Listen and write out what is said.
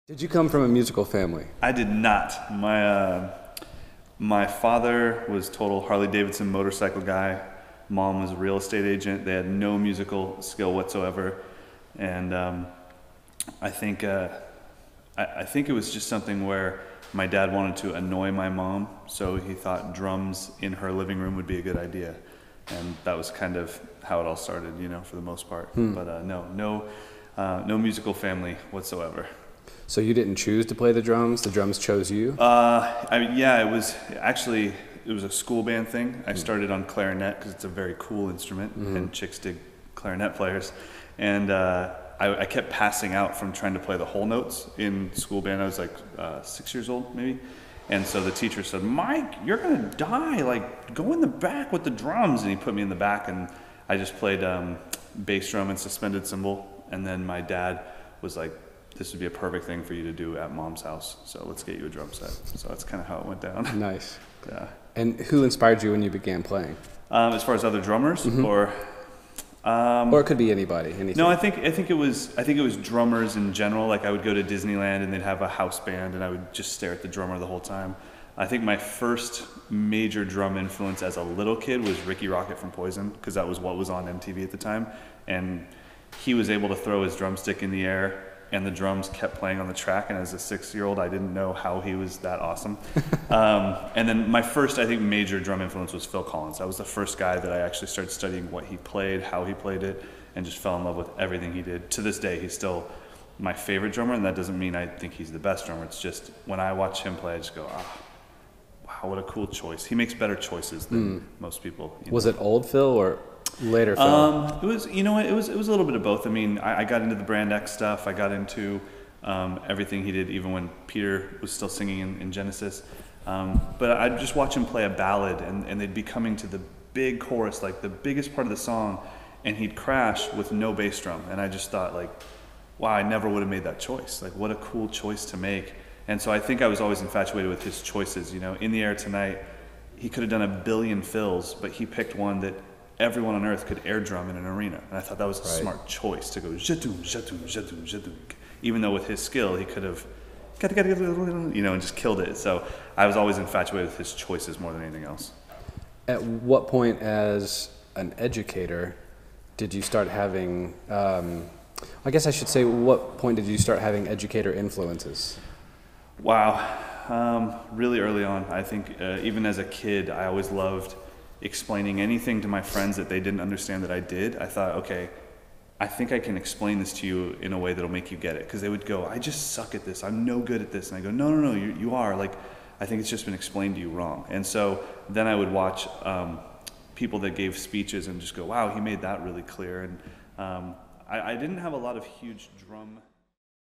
Did you come from a musical family? I did not. My father was total Harley Davidson motorcycle guy. Mom was a real estate agent. They had no musical skill whatsoever, and I think it was just something where my dad wanted to annoy my mom, so he thought drums in her living room would be a good idea, and that was kind of how it all started, for the most part. But no musical family whatsoever. So you didn't choose to play the drums chose you? It was a school band thing. I started on clarinet because it's a very cool instrument, and chicks dig clarinet players. And I kept passing out from trying to play the whole notes in school band. I was like 6 years old, maybe. And so the teacher said, "Mike, you're gonna die. Like, go in the back with the drums." And he put me in the back, and I just played bass drum and suspended cymbal. And then my dad was like, "This would be a perfect thing for you to do at Mom's house, so let's get you a drum set." So that's kind of how it went down. Nice. Yeah. And who inspired you when you began playing? As far as other drummers, or it could be anybody, anything. no, I think it was drummers in general. Like, I would go to Disneyland and they'd have a house band, and I would just stare at the drummer the whole time. I think my first major drum influence as a little kid was Ricky Rocket from Poison, because that was what was on MTV at the time, and he was able to throw his drumstick in the air, and the drums kept playing on the track, and as a 6-year-old, I didn't know how he was that awesome. And then my first, I think, major drum influence was Phil Collins. That was the first guy that I actually started studying what he played, how he played it, and just fell in love with everything he did. To this day, he's still my favorite drummer, and that doesn't mean I think he's the best drummer. It's just, when I watch him play, I just go, wow, what a cool choice. He makes better choices than most people. Was it old Phil or later Phil? It was, it was a little bit of both. I mean, I got into the Brand X stuff. I got into everything he did, even when Peter was still singing in Genesis. But I'd just watch him play a ballad, and they'd be coming to the big chorus, like the biggest part of the song, and he'd crash with no bass drum. And I just thought, like, wow, I never would have made that choice. Like, what a cool choice to make. And so I think I was always infatuated with his choices. In the Air Tonight, he could have done a billion fills, but he picked one that everyone on earth could air drum in an arena. And I thought that was a smart choice to go jatoom, jatoom, jatoom, jatoom. Even though with his skill, he could have, and just killed it. So I was always infatuated with his choices more than anything else. At what point as an educator did you start having, I guess I should say, what point did you start having educator influences? Wow, really early on. I think even as a kid, I always loved explaining anything to my friends that they didn't understand that I did. I thought, okay, I think I can explain this to you in a way that'll make you get it. Because they would go, "I just suck at this. I'm no good at this." And I go, no, you are. Like, I think it's just been explained to you wrong. And so then I would watch people that gave speeches and just go, wow, he made that really clear. And I didn't have a lot of huge drum